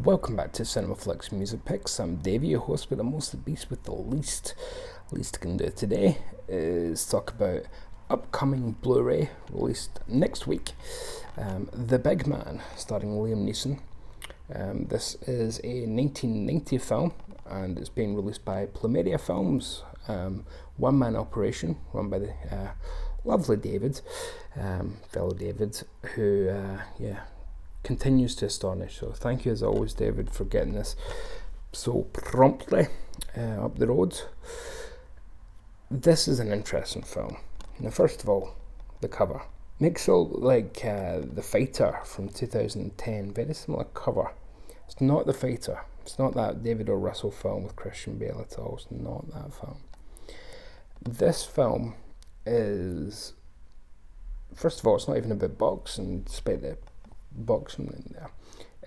Welcome back to Cinema Flix Music Picks. I'm Davey, your host with the most, the beast with the least. Least I can do today is talk about upcoming Blu-ray released next week. The Big Man, starring Liam Neeson. This is a 1990 film and it's being released by Plumeria Films. One-man operation run by the lovely David, fellow David, who continues to astonish. So thank you as always, David, for getting this so promptly up the road. This is an interesting film. Now, first of all, the cover makes it look like The Fighter from 2010. Very similar cover. It's not The Fighter. It's not that David O. Russell film with Christian Bale at all. It's not that film. This film is, first of all, it's not even about boxing, despite the boxing in there.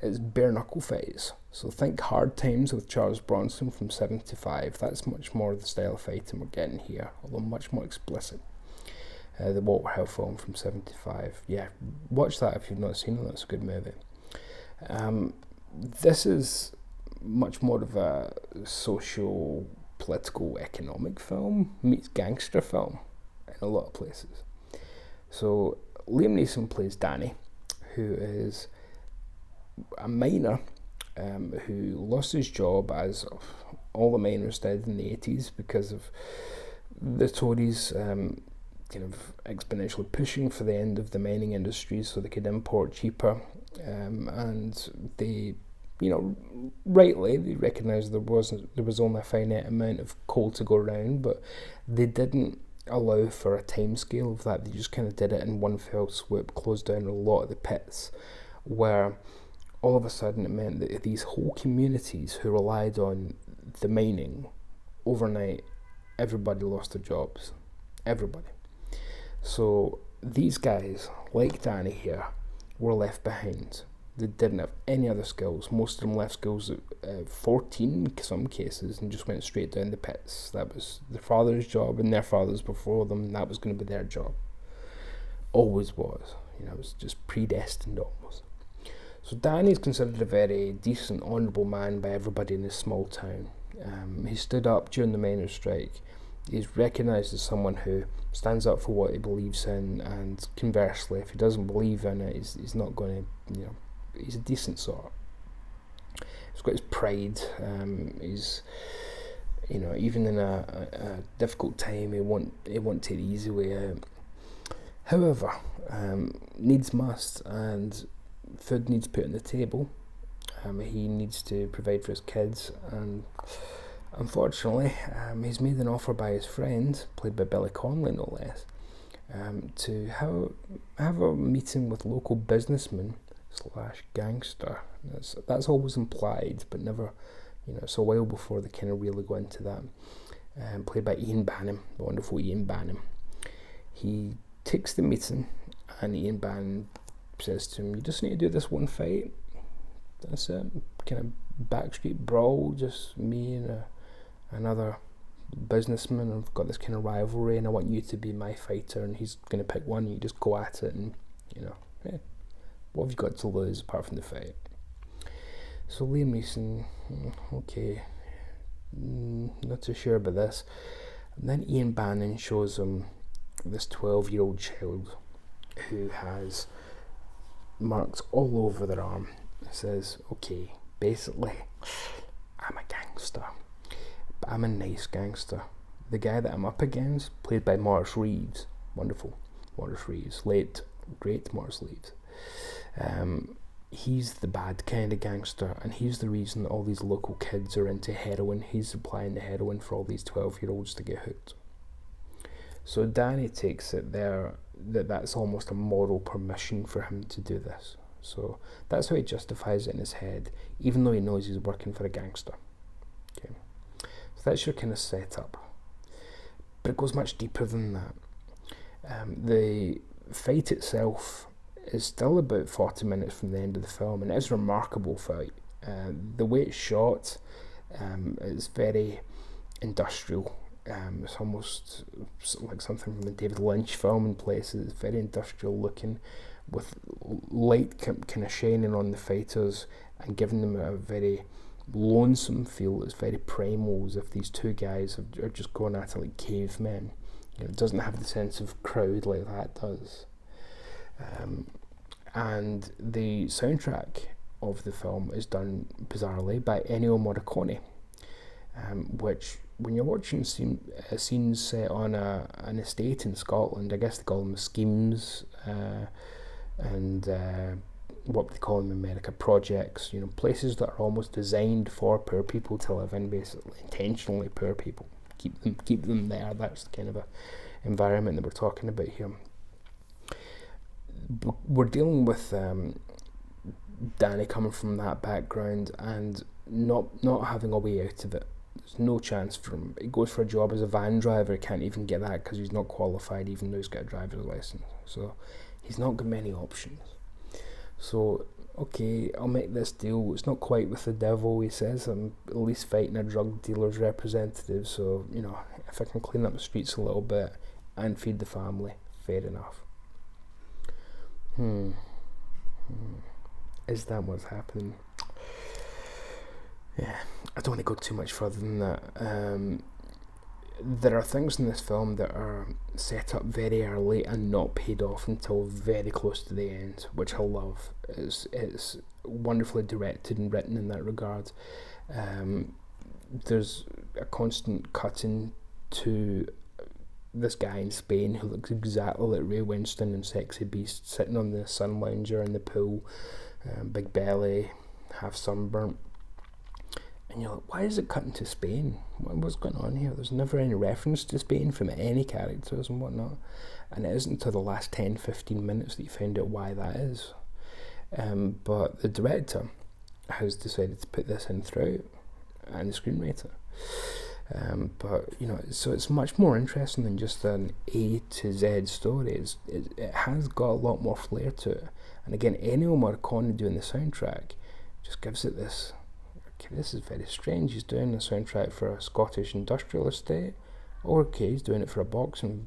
It's bare-knuckle fights. So think Hard Times with Charles Bronson from 75. That's much more the style of fighting we're getting here, although much more explicit. The Walter Hill film from 75. Yeah, watch that if you've not seen it. That's a good movie. This is much more of a social, political, economic film meets gangster film in a lot of places. So Liam Neeson plays Danny, who is a miner who lost his job, as all the miners did in the 80s, because of the Tories exponentially pushing for the end of the mining industry so they could import cheaper, and they, rightly they recognised there was only a finite amount of coal to go around, but they didn't allow for a time scale of that. They just kind of did it in one fell swoop, closed down a lot of the pits, where all of a sudden it meant that these whole communities who relied on the mining overnight, everybody lost their jobs. Everybody. So these guys, like Danny here, were left behind. They didn't have any other skills. Most of them left schools at 14 in some cases and just went straight down the pits. That was their father's job and their fathers before them. That was going to be their job. Always was. It was just predestined almost. So Danny's considered a very decent, honourable man by everybody in this small town. He stood up during the miners' strike. He's recognised as someone who stands up for what he believes in, and conversely, if he doesn't believe in it, he's not going to, he's a decent sort. He's got his pride. He's, even in a difficult time, he won't take the easy way out. However, needs must, and food needs put on the table. He needs to provide for his kids, and unfortunately, he's made an offer by his friend, played by Billy Connolly no less, to have a meeting with local businessmen / gangster. That's always implied, but never, it's a while before they kind of really go into that. Played by Ian Bannen, the wonderful Ian Bannen. He takes the meeting, and Ian Bannen says to him, "You just need to do this one fight. That's it. Kind of backstreet brawl, just me and another businessman. I've got this kind of rivalry, and I want you to be my fighter." And he's going to pick one, and you just go at it, and what have you got to lose apart from the fight? So Liam Neeson, okay, not too sure about this. And then Ian Bannen shows him this 12-year-old child who has marks all over their arm. It says, okay, basically, I'm a gangster, but I'm a nice gangster. The guy that I'm up against, played by Morris Reeves, wonderful Morris Reeves, late, great Morris Reeves. He's the bad kind of gangster, and he's the reason that all these local kids are into heroin. He's supplying the heroin for all these 12-year-olds to get hooked. So Danny takes it there that's almost a moral permission for him to do this. So that's how he justifies it in his head, even though he knows he's working for a gangster. Okay, so that's your kind of setup. But it goes much deeper than that. The fight itself is still about 40 minutes from the end of the film, and it's a remarkable fight. The way it's shot is very industrial. It's almost like something from a David Lynch film in places. It's very industrial looking, with light kind of shining on the fighters, and giving them a very lonesome feel. It's very primal, as if these two guys are just going at it like cavemen. It doesn't have the sense of crowd like that does. And the soundtrack of the film is done bizarrely by Ennio Morricone, which, when you're watching scenes set on an estate in Scotland, I guess they call them schemes, and what they call them in America, projects, places that are almost designed for poor people to live in, basically, intentionally poor people. Keep them there. That's the kind of a environment that we're talking about here. But we're dealing with Danny coming from that background and not having a way out of it. There's no chance for him. He goes for a job as a van driver, he can't even get that because he's not qualified, even though he's got a driver's license. So he's not got many options. So, okay, I'll make this deal. It's not quite with the devil, he says. I'm at least fighting a drug dealer's representative, so, if I can clean up the streets a little bit and feed the family, fair enough. Is that what's happening? Yeah, I don't want to go too much further than that. There are things in this film that are set up very early and not paid off until very close to the end, which I love. It's wonderfully directed and written in that regard. There's a constant cutting to this guy in Spain who looks exactly like Ray Winston in Sexy Beast, sitting on the sun lounger in the pool, big belly, half sunburnt. And you're like, why is it cutting to Spain? What's going on here? There's never any reference to Spain from any characters and whatnot. And it isn't until the last 10-15 minutes that you find out why that is. But the director has decided to put this in throughout, and the screenwriter. But, so it's much more interesting than just an A to Z story. It has got a lot more flair to it. And again, Ennio Morricone doing the soundtrack just gives it this... Okay, this is very strange. He's doing a soundtrack for a Scottish industrial estate. Or, okay, he's doing it for a boxing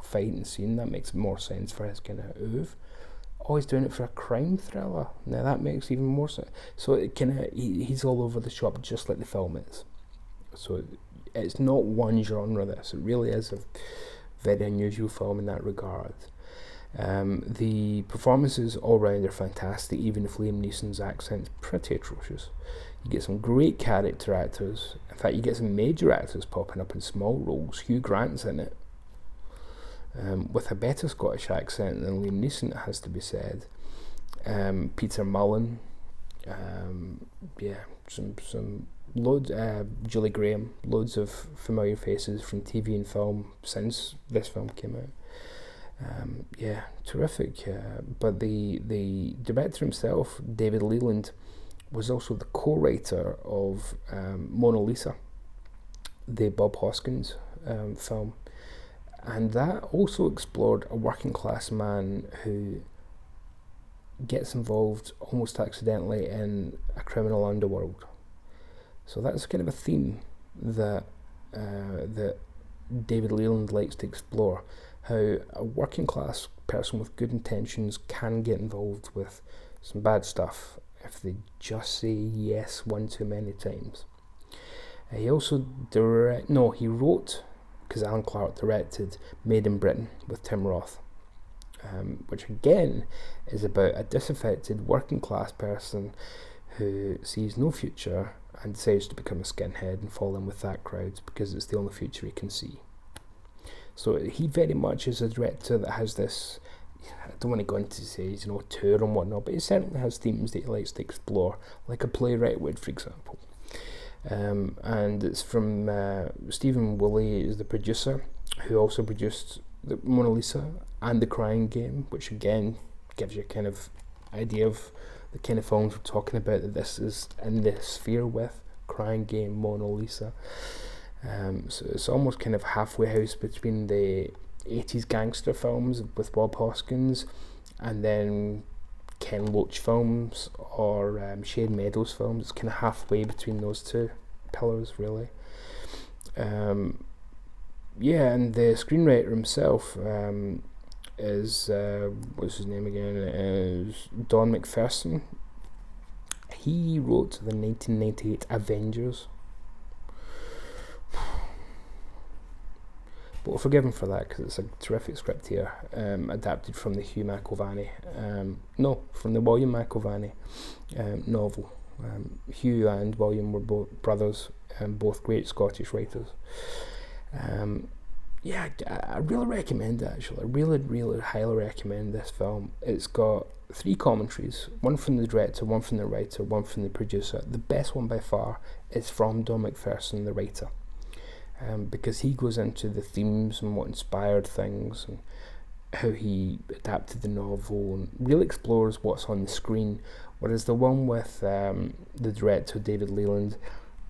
fighting scene. That makes more sense for his kind of oeuvre. Oh, he's doing it for a crime thriller. Now that makes even more sense. So it he's all over the shop, just like the film is. So it's not one genre, this. It really is a very unusual film in that regard. The performances all round are fantastic, even if Liam Neeson's accent's pretty atrocious. You get some great character actors. In fact, you get some major actors popping up in small roles. Hugh Grant's in it, with a better Scottish accent than Liam Neeson, it has to be said. Peter Mullan, Julie Graham, loads of familiar faces from TV and film since this film came out. Terrific. But the director himself, David Leland, was also the co-writer of Mona Lisa, the Bob Hoskins film. And that also explored a working class man who gets involved almost accidentally in a criminal underworld. So that's kind of a theme that David Leland likes to explore, how a working class person with good intentions can get involved with some bad stuff if they just say yes one too many times. He also wrote, because Alan Clark directed, Made in Britain with Tim Roth, which again is about a disaffected working class person who sees no future and decides to become a skinhead and fall in with that crowd because it's the only future he can see. So he very much is a director that has this, I don't want to go into say, tour and whatnot, but he certainly has themes that he likes to explore, like a playwright would, for example. And it's from Stephen Woolley is the producer, who also produced the Mona Lisa and The Crying Game, which again gives you a kind of idea of the kind of films we're talking about that this is in the sphere with. Crying Game, Mona Lisa. So it's almost kind of halfway house between the 80s gangster films with Bob Hoskins and then Ken Loach films or Shane Meadows films. It's kind of halfway between those two pillars, really. And the screenwriter himself is what's his name again? Is Don McPherson. He wrote the 1998 Avengers. But we'll forgive him for that because it's a terrific script here, adapted from the Hugh McIlvanney, from the William McIlvanney novel. Hugh and William were both brothers, both great Scottish writers. I really recommend it, actually. I really highly recommend this film. It's got 3 commentaries, one from the director, one from the writer, one from the producer. The best one by far is from Don McPherson, the writer, because he goes into the themes and what inspired things and how he adapted the novel and really explores what's on the screen, whereas the one with the director, David Leland,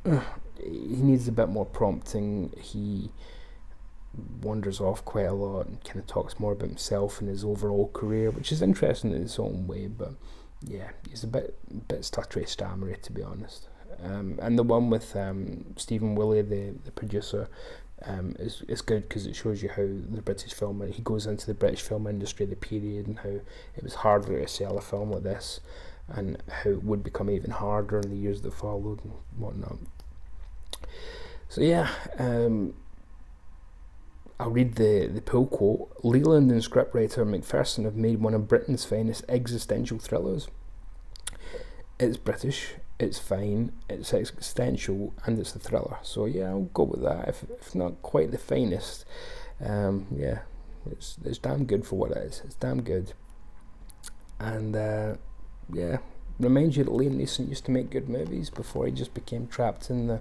he needs a bit more prompting. He wanders off quite a lot and kind of talks more about himself and his overall career, which is interesting in its own way, but yeah, he's a bit stuttery, stammery, to be honest. And the one with Stephen Woolley, the producer, is good because it shows you how the British film, he goes into the British film industry, the period, and how it was harder to sell a film like this, and how it would become even harder in the years that followed and whatnot. So yeah, I'll read the pull quote. Leland and scriptwriter McPherson have made one of Britain's finest existential thrillers. It's British, it's fine, it's existential, and it's a thriller. So yeah, I'll go with that. If not quite the finest, it's damn good for what it is. It's damn good. And reminds you that Liam Neeson used to make good movies before he just became trapped in the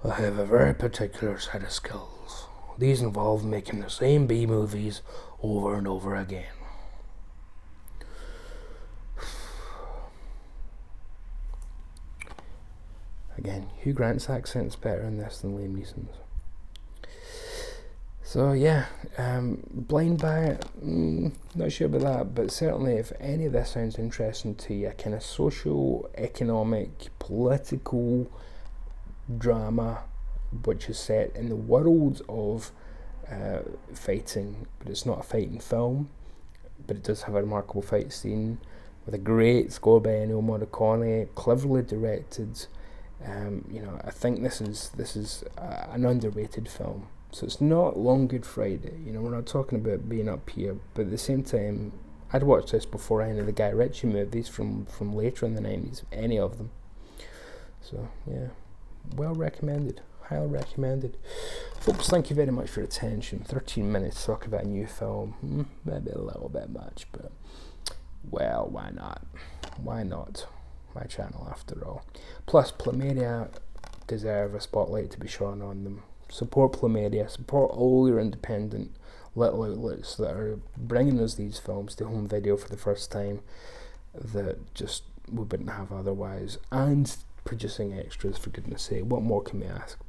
I have a very particular set of skills. These involve making the same B movies over and over again. Again, Hugh Grant's accent's better in this than Liam Neeson's. So yeah, Blind by it, not sure about that, but certainly if any of this sounds interesting to you, a kind of social, economic, political drama which is set in the world of fighting, but it's not a fighting film, but it does have a remarkable fight scene with a great score by Ennio Morricone, cleverly directed. I think this is an underrated film. So it's not Long Good Friday. We're not talking about being up here, but at the same time, I'd watched this before any of the Guy Ritchie movies from later in the 90s, any of them. So yeah, well recommended, highly recommended. Folks, thank you very much for your attention. 13 minutes to talk about a new film, maybe a little bit much, but well, why not? Why not? My channel after all. Plus, Plumeria deserve a spotlight to be shone on them. Support Plumeria, support all your independent little outlets that are bringing us these films to home video for the first time that just we wouldn't have otherwise, and producing extras, for goodness sake. What more can we ask?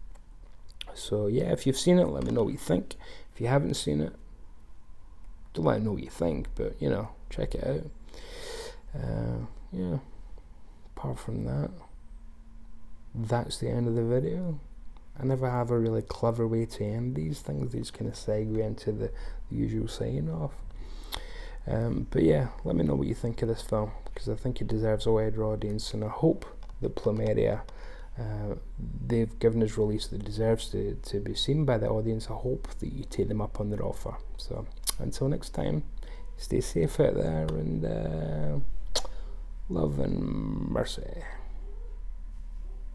So yeah, if you've seen it, let me know what you think. If you haven't seen it, don't let me know what you think, but check it out. Yeah, apart from that, that's the end of the video. I never have a really clever way to end these things. These kind of segue into the usual sign off. But yeah, let me know what you think of this film, because I think it deserves a wider audience, and I hope that Plumeria, they've given us release that deserves to be seen by the audience. I hope that you take them up on their offer. So until next time, stay safe out there, and love and mercy.